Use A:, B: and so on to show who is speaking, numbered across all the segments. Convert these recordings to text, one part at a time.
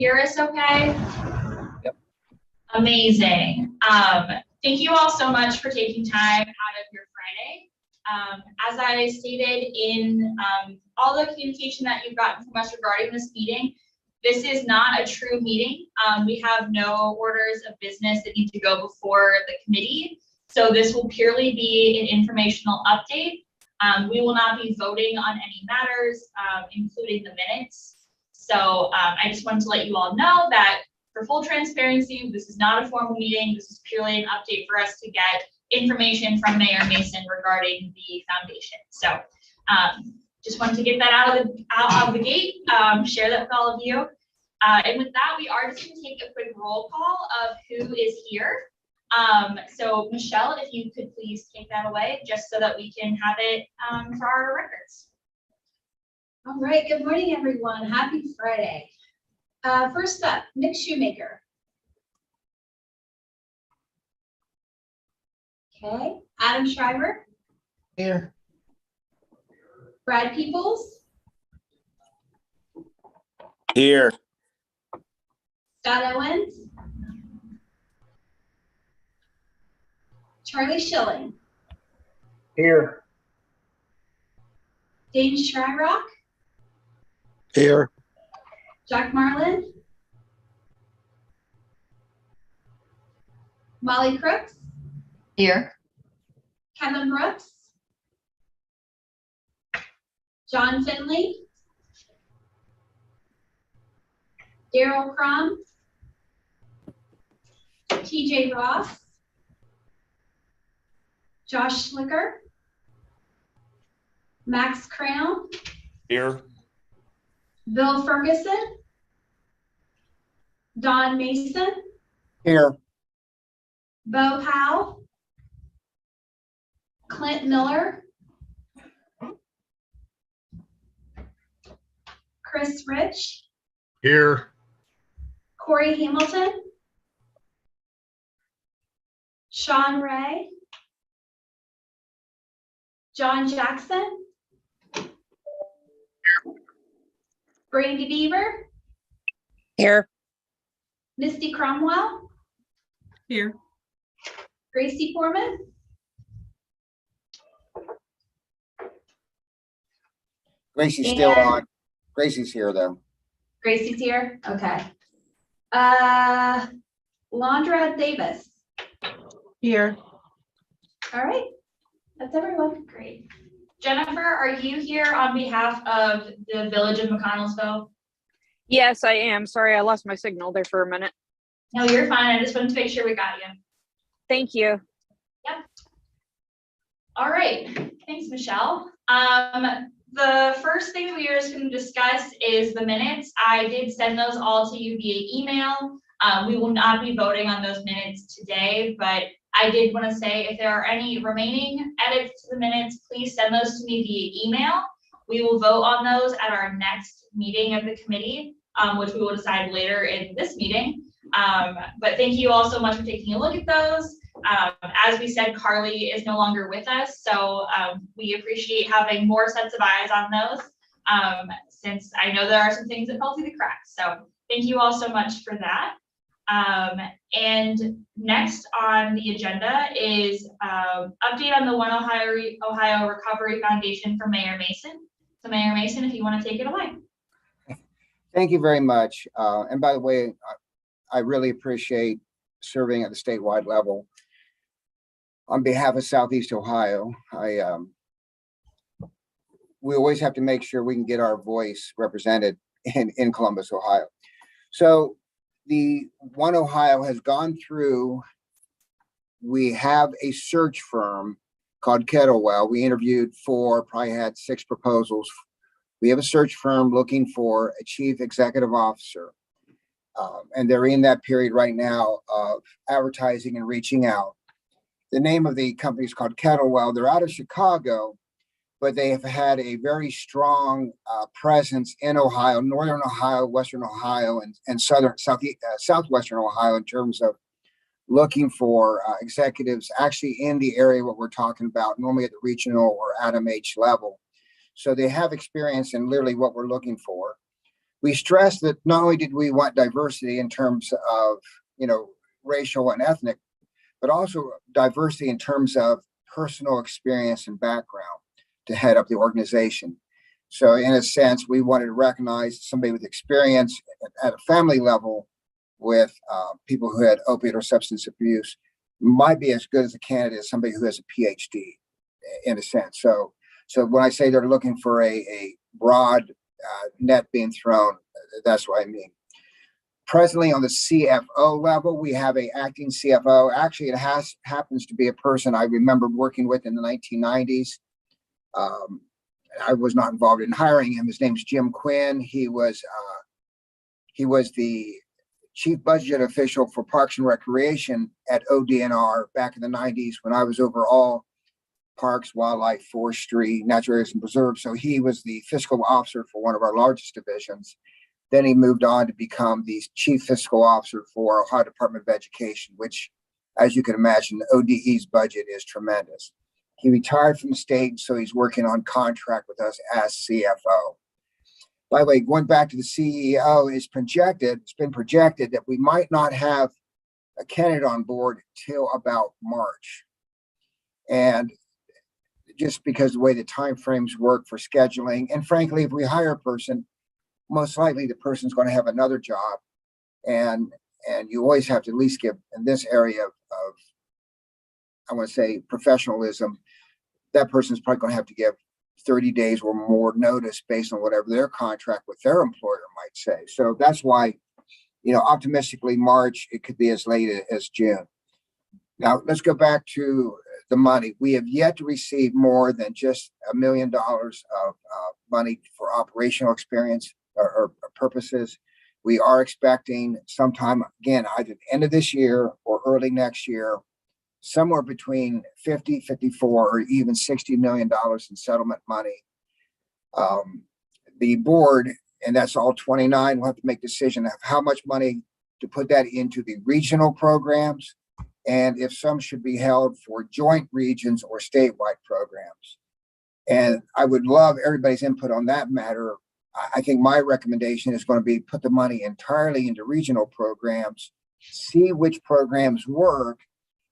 A: hear us okay?
B: Yep.
A: Amazing. Thank you all so much for taking time out of your Friday. As I stated in all the communication that you've gotten from us regarding this meeting, this is not a true meeting. We have no orders of business that need to go before the committee. So this will purely be an informational update. We will not be voting on any matters, including the minutes. So I just wanted to let you all know that for full transparency, this is not a formal meeting. This is purely an update for us to get information from Mayor Mason regarding the foundation. So just wanted to get that out of the gate, share that with all of you. And with that, we are just going to take a quick roll call of who is here. So Michelle, if you could please take that away, just so that we can have it for our records.
C: All right, good morning, everyone. Happy Friday. First up, Mick Shoemaker. Okay, Adam Schreiber.
B: Here.
C: Brad Peoples.
B: Here.
C: Scott Owens. Charlie Schilling.
B: Here.
C: Dane Shryock.
B: Here.
C: Jack Marlin. Molly Crooks.
D: Here.
C: Kevin Brooks. John Finley. Daryl Crum. TJ Ross. Josh Schlicker. Max Crown.
B: Here.
C: Bill Ferguson. Don Mason.
B: Here.
C: Bo Powell. Clint Miller. Chris Rich.
B: Here.
C: Corey Hamilton. Sean Ray. John Jackson. Brandy Beaver.
D: Here.
C: Misty Cromwell.
D: Here.
C: Gracie Foreman.
E: Gracie's still on. Gracie's here though.
C: Gracie's here? Okay. Londra Davis.
D: Here.
C: All right. That's everyone.
A: Great. Jennifer, are you here on behalf of the Village of McConnellsville?
D: Yes, I am. Sorry, I lost my signal there for a minute.
A: No, you're fine. I just wanted to make sure we got you.
D: Thank you.
A: Yep. All right. Thanks, Michelle. The first thing we are just going to discuss is the minutes. I did send those all to you via email. We will not be voting on those minutes today, but I did want to say if there are any remaining edits to the minutes, please send those to me via email. We will vote on those at our next meeting of the committee, which we will decide later in this meeting. But thank you all so much for taking a look at those. As we said, Carly is no longer with us, so we appreciate having more sets of eyes on those, since I know there are some things that fell through the cracks. So thank you all so much for that. And next on the agenda is update on the OneOhio Recovery Foundation for Mayor Mason. So Mayor Mason, if you want to take it away.
E: Thank you very much. And by the way, I really appreciate serving at the statewide level. On behalf of Southeast Ohio, we always have to make sure we can get our voice represented in Columbus, Ohio. So the OneOhio has gone through, we have a search firm called Kettlewell. We interviewed 4, probably had 6 proposals. We have a search firm looking for a chief executive officer. And they're in that period right now of advertising and reaching out. The name of the company is called Kettlewell. They're out of Chicago, but they have had a very strong presence in Ohio, Northern Ohio, Western Ohio, and Southwestern Ohio in terms of looking for executives actually in the area what we're talking about, normally at the regional or Adam H level. So they have experience in literally what we're looking for. We stressed that not only did we want diversity in terms of, racial and ethnic, but also diversity in terms of personal experience and background to head up the organization. So in a sense, we wanted to recognize somebody with experience at a family level with people who had opiate or substance abuse might be as good as a candidate as somebody who has a PhD in a sense. So when I say they're looking for a broad net being thrown, that's what I mean. Presently on the CFO level, we have a acting CFO. Actually, it happens to be a person I remember working with in the 1990s. I was not involved in hiring him. His name's Jim Quinn. He was the chief budget official for Parks and Recreation at ODNR back in the 90s when I was over all parks, wildlife, forestry, natural areas and preserves. So he was the fiscal officer for one of our largest divisions. Then he moved on to become the chief fiscal officer for Ohio Department of Education, which, as you can imagine, ODE's budget is tremendous. He retired from the state, so he's working on contract with us as CFO. By the way, going back to the CEO, it's been projected that we might not have a candidate on board till about March. And just because the way the timeframes work for scheduling, and frankly, if we hire a person, most likely the person's going to have another job. And you always have to at least give, in this area of I want to say professionalism, that person's probably going to have to give 30 days or more notice based on whatever their contract with their employer might say. So that's why, optimistically March, it could be as late as June. Now let's go back to the money. We have yet to receive more than just $1 million of money for operational experience or purposes. We are expecting sometime, again, either the end of this year or early next year, somewhere between 50, 54, or even $60 million in settlement money. The board, and that's all 29, will have to make a decision of how much money to put that into the regional programs, and if some should be held for joint regions or statewide programs. And I would love everybody's input on that matter. I think my recommendation is going to be put the money entirely into regional programs, see which programs work,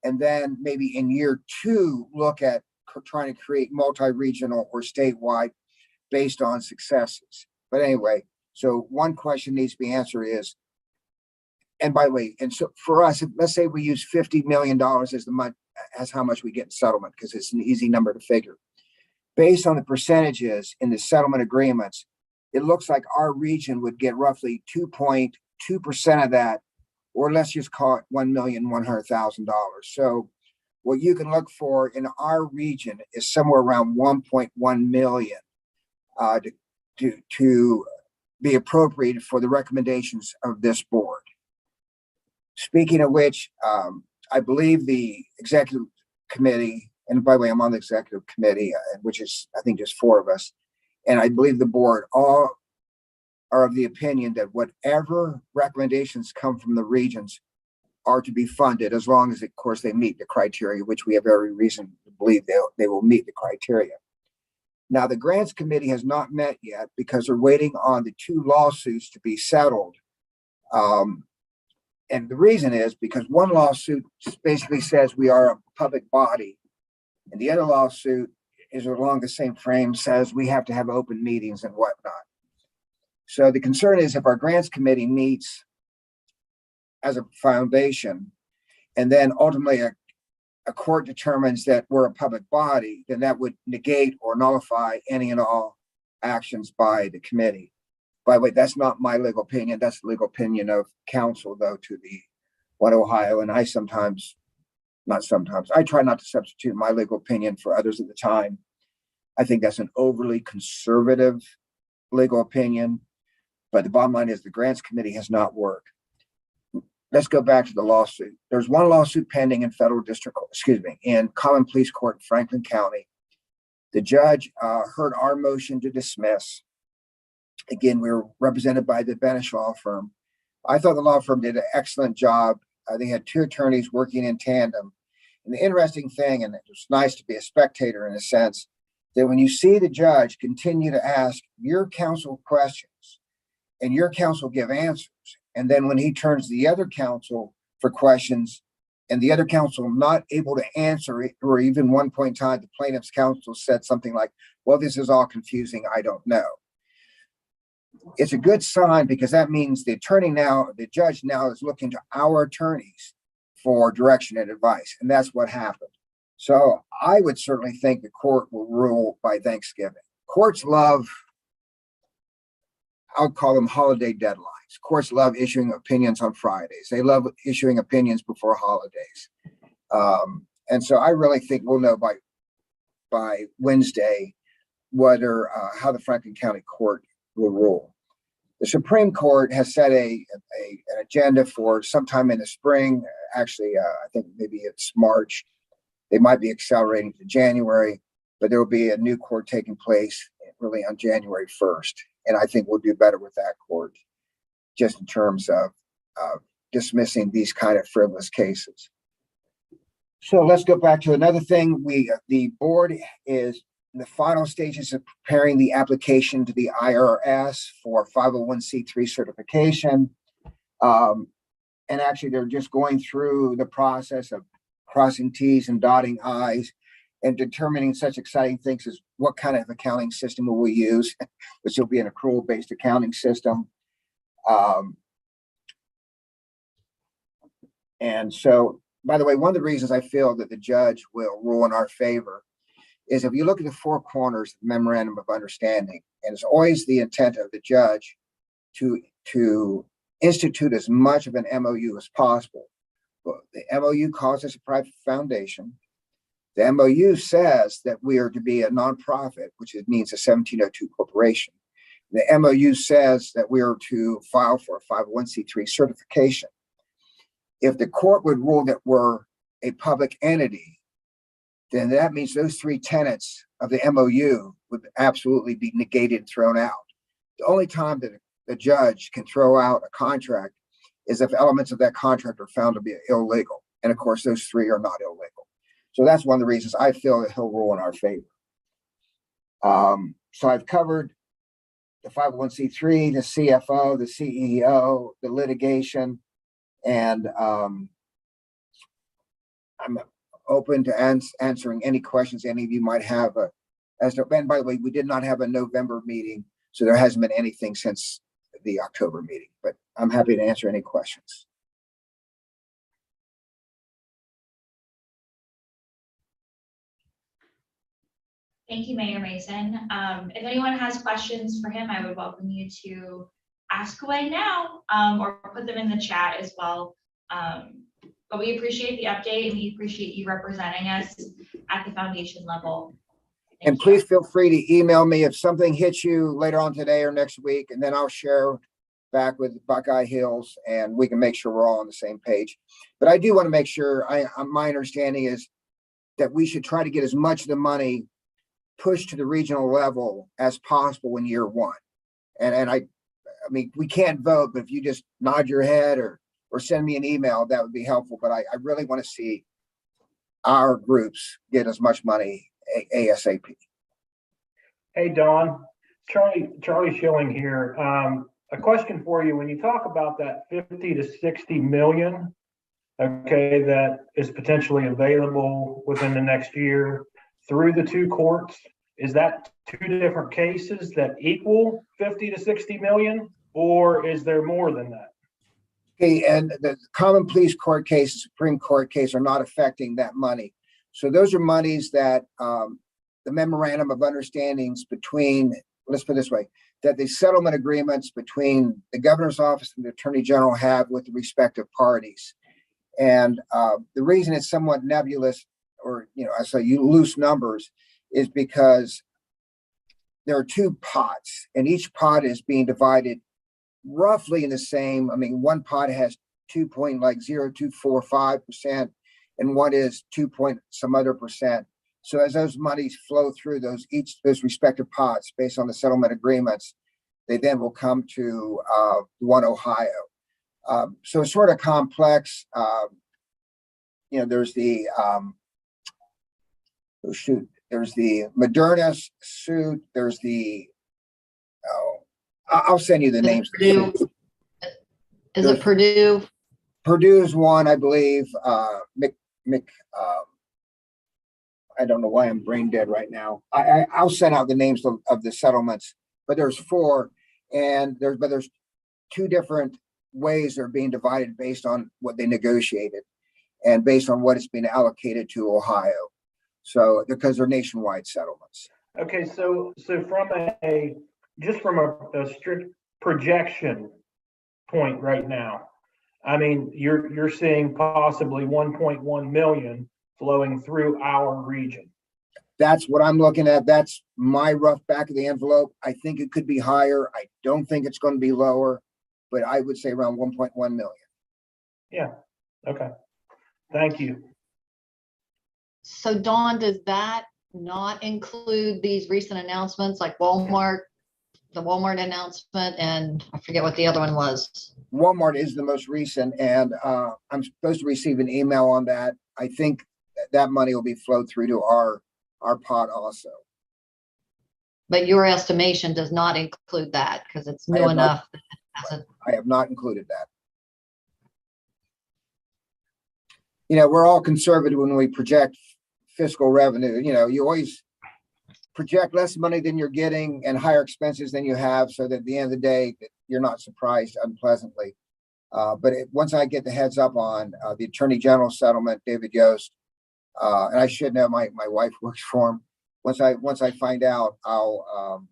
E: and then maybe in year 2, look at trying to create multi-regional or statewide based on successes. But anyway, so one question needs to be answered is, and by the way, and so for us, let's say we use $50 million as how much we get in settlement, because it's an easy number to figure. Based on the percentages in the settlement agreements, it looks like our region would get roughly 2.2% of that, or let's just call it $1,100,000. So what you can look for in our region is somewhere around 1.1 million to be appropriated for the recommendations of this board. Speaking of which, I believe the executive committee, and by the way, I'm on the executive committee, which is, I think, just 4 of us, and I believe the board all are of the opinion that whatever recommendations come from the regions are to be funded, as long as, of course, they meet the criteria, which we have every reason to believe they will meet the criteria. Now, the grants committee has not met yet because they're waiting on the 2 lawsuits to be settled. And the reason is because one lawsuit basically says we are a public body, and the other lawsuit is along the same frame, says we have to have open meetings and whatnot. So the concern is if our grants committee meets as a foundation, and then ultimately a court determines that we're a public body, then that would negate or nullify any and all actions by the committee. By the way, that's not my legal opinion. That's the legal opinion of counsel, though, to the OneOhio. And I try not to substitute my legal opinion for others at the time. I think that's an overly conservative legal opinion. But the bottom line is the grants committee has not worked. Let's go back to the lawsuit. There's one lawsuit pending in in Common Pleas Court in Franklin County. The judge heard our motion to dismiss. Again, we were represented by the Benish law firm. I thought the law firm did an excellent job. They had 2 attorneys working in tandem. And the interesting thing, and it was nice to be a spectator in a sense, that when you see the judge continue to ask your counsel questions, and your counsel give answers. And then when he turns to the other counsel for questions and the other counsel not able to answer it, or even one point in time, the plaintiff's counsel said something like, well, this is all confusing, I don't know. It's a good sign because that means the judge now is looking to our attorneys for direction and advice. And that's what happened. So I would certainly think the court will rule by Thanksgiving. Courts love, I'll call them holiday deadlines. Courts love issuing opinions on Fridays. They love issuing opinions before holidays. And so I really think we'll know by Wednesday whether how the Franklin County Court will rule. The Supreme Court has set an agenda for sometime in the spring. Actually, I think maybe it's March. They might be accelerating to January, but there will be a new court taking place really on January 1st. And I think we'll do better with that court, just in terms of dismissing these kind of frivolous cases. So let's go back to another thing. The board is in the final stages of preparing the application to the IRS for 501c3 certification. And actually, they're just going through the process of crossing T's and dotting I's and determining such exciting things as what kind of accounting system will we use, which will be an accrual-based accounting system. And so, by the way, one of the reasons I feel that the judge will rule in our favor is if you look at the four corners of the memorandum of understanding, and it's always the intent of the judge to institute as much of an MOU as possible. But the MOU calls us a private foundation. The MOU says that we are to be a nonprofit, which means a 1702 corporation. The MOU says that we are to file for a 501c3 certification. If the court would rule that we're a public entity, then that means those three tenets of the MOU would absolutely be negated and thrown out. The only time that the judge can throw out a contract is if elements of that contract are found to be illegal. And of course, those three are not illegal. So that's one of the reasons I feel that he'll rule in our favor. So I've covered the 501c3, the CFO, the CEO, the litigation, and I'm open to answering any questions any of you might have. And by the way, we did not have a November meeting, so there hasn't been anything since the October meeting, but I'm happy to answer any questions.
A: Thank you, Mayor Mason. If anyone has questions for him, I would welcome you to ask away now, or put them in the chat as well. But we appreciate the update and we appreciate you representing us at the foundation level. Thank
E: And
A: you.
E: please feel free to email me if something hits you later on today or next week, and then I'll share back with Buckeye Hills and we can make sure we're all on the same page. But I do want to make sure, my understanding is that we should try to get as much of the money pushed to the regional level as possible in year one. And I mean, we can't vote, but if you just nod your head or send me an email, that would be helpful. But I really want to see our groups get as much money ASAP.
F: Hey, Don, Charlie Schilling here. A question for you. When you talk about that 50 to 60 million, okay, that is potentially available within the next year through the two courts, is that two different cases that equal 50 to 60 million, or is there more than that?
E: Okay, and the common pleas court case, the Supreme Court case are not affecting that money. So those are monies that the memorandum of understandings between, let's put it this way, that the settlement agreements between the governor's office and the attorney general have with the respective parties. And the reason it's somewhat nebulous, or, I say loose numbers, is because there are two pots and each pot is being divided roughly in the same. I mean, one pot has 2.0245% and one is 2 some other percent. So as those monies flow through those respective pots based on the settlement agreements, they then will come to OneOhio. So it's sort of complex. There's the there's the Moderna suit. There's the I'll send you the
G: Is it
E: names.
G: Purdue? Is it Purdue?
E: Purdue's one, I believe, I don't know why I'm brain dead right now. I'll send out the names of the settlements, but there's 4, and there's 2 different ways they're being divided based on what they negotiated and based on what it's been allocated to Ohio. So because they're nationwide settlements.
F: Okay, so from a strict projection point right now, I mean, you're seeing possibly 1.1 million flowing through our region.
E: That's what I'm looking at. That's my rough back of the envelope. I think it could be higher. I don't think it's going to be lower, but I would say around 1.1 million.
F: Yeah, okay. Thank you.
G: So Dawn, does that not include these recent announcements like Walmart, the Walmart announcement, and I forget what the other one was?
E: Walmart is the most recent, and I'm supposed to receive an email on that. I think that money will be flowed through to our pot also.
G: But your estimation does not include that because it's
E: I
G: new
E: have not-
G: enough.
E: I have not included that. You know, we're all conservative when we project fiscal revenue. You know, you always project less money than you're getting and higher expenses than you have, so that at the end of the day, you're not surprised unpleasantly. But once I get the heads up on the Attorney General settlement, David Yost, and I should know my wife works for him. Once I find out, I'll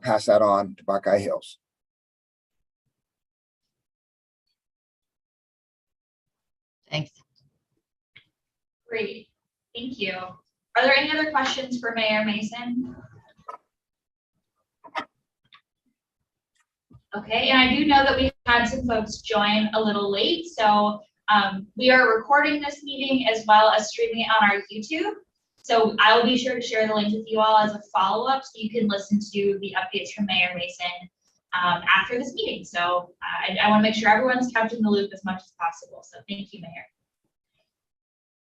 E: pass that on to Buckeye Hills.
G: Thanks.
A: Great, thank you. Are there any other questions for Mayor Mason? Okay, and I do know that we had some folks join a little late, so we are recording this meeting as well as streaming it on our YouTube. So I will be sure to share the link with you all as a follow-up so you can listen to the updates from Mayor Mason after this meeting. So I want to make sure everyone's kept in the loop as much as possible. So thank you, Mayor.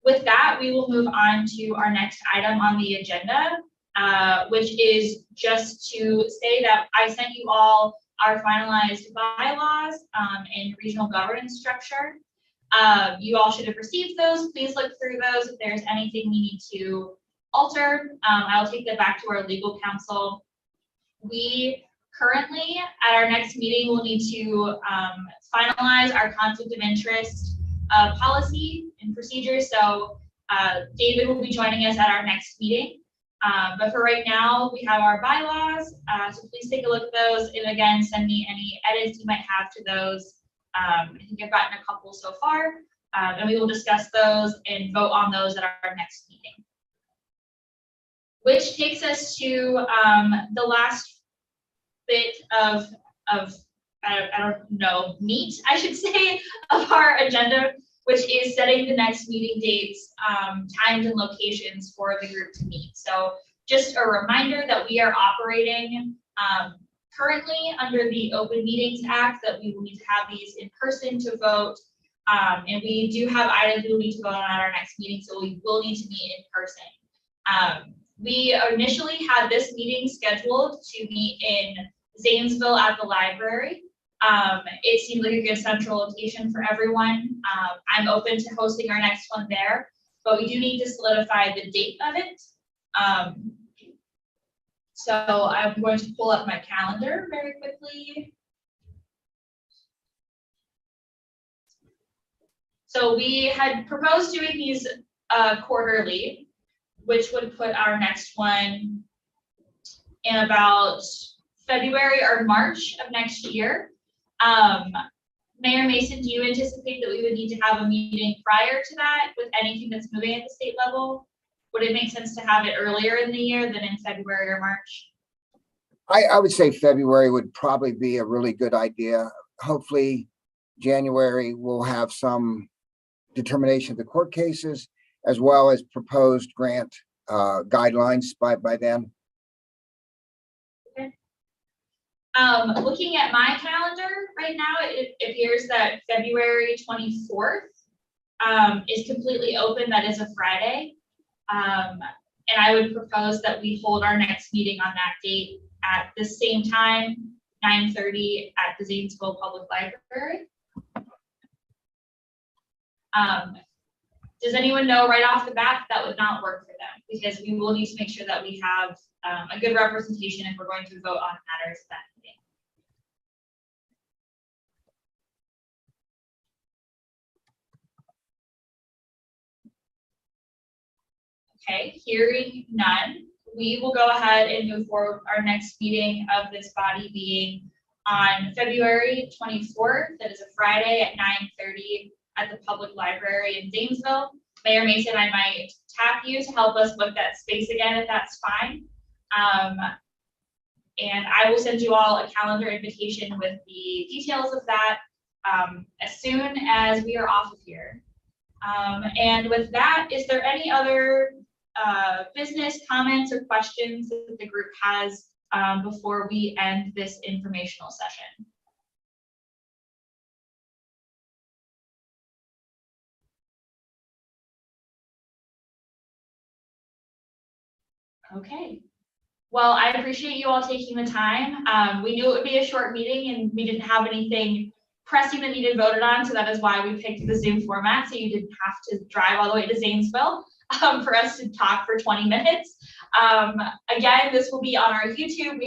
A: With that, we will move on to our next item on the agenda, which is just to say that I sent you all our finalized bylaws and regional governance structure. You all should have received those. Please look through those. If there's anything we need to alter, I'll take that back to our legal counsel. We currently, at our next meeting, will need to finalize our conflict of interest policy and procedures. So David will be joining us at our next meeting. But for right now, we have our bylaws. So please take a look at those. And again, send me any edits you might have to those. I think I've gotten a couple so far. And we will discuss those and vote on those at our next meeting. Which takes us to the last bit of I don't know, meat, I should say, of our agenda, which is setting the next meeting dates, times and locations for the group to meet. So just a reminder that we are operating currently under the Open Meetings Act, that we will need to have these in person to vote. And we do have items we will need to vote on at our next meeting, so we will need to meet in person. We initially had this meeting scheduled to meet in Zanesville at the library. It seemed like a good central location for everyone. I'm open to hosting our next one there, but we do need to solidify the date of it. So I'm going to pull up my calendar very quickly. So we had proposed doing these quarterly, which would put our next one in about February or March of next year. Mayor Mason, do you anticipate that we would need to have a meeting prior to that with anything that's moving at the state level? Would it make sense to have it earlier in the year than in February or March?
E: I would say February would probably be a really good idea. Hopefully January we'll have some determination of the court cases as well as proposed grant guidelines by then.
A: Okay. Looking at my calendar right now, it appears that February 24th is completely open. That is a Friday. And I would propose that we hold our next meeting on that date at the same time 9:30 at the Zanesville Public Library. Does anyone know right off the bat that would not work for them? Because we will need to make sure that we have a good representation if we're going to vote on matters at that meeting. Okay, hearing none, we will go ahead and move forward with our next meeting of this body being on February 24th. That is a Friday at 9:30 at the Public Library in Zanesville. Mayor Mason, I might tap you to help us book that space again, if that's fine. And I will send you all a calendar invitation with the details of that as soon as we are off of here. And with that, is there any other business comments or questions that the group has before we end this informational session? Okay. Well, I appreciate you all taking the time. We knew it would be a short meeting and we didn't have anything pressing that needed voted on, so that is why we picked the Zoom format, so you didn't have to drive all the way to Zanesville for us to talk for 20 minutes. Again, this will be on our YouTube.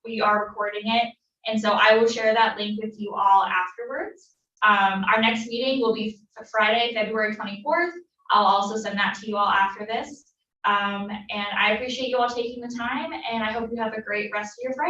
A: We are recording it, and so I will share that link with you all afterwards. Our next meeting will be Friday, February 24th. I'll also send that to you all after this. And I appreciate you all taking the time, and I hope you have a great rest of your Friday.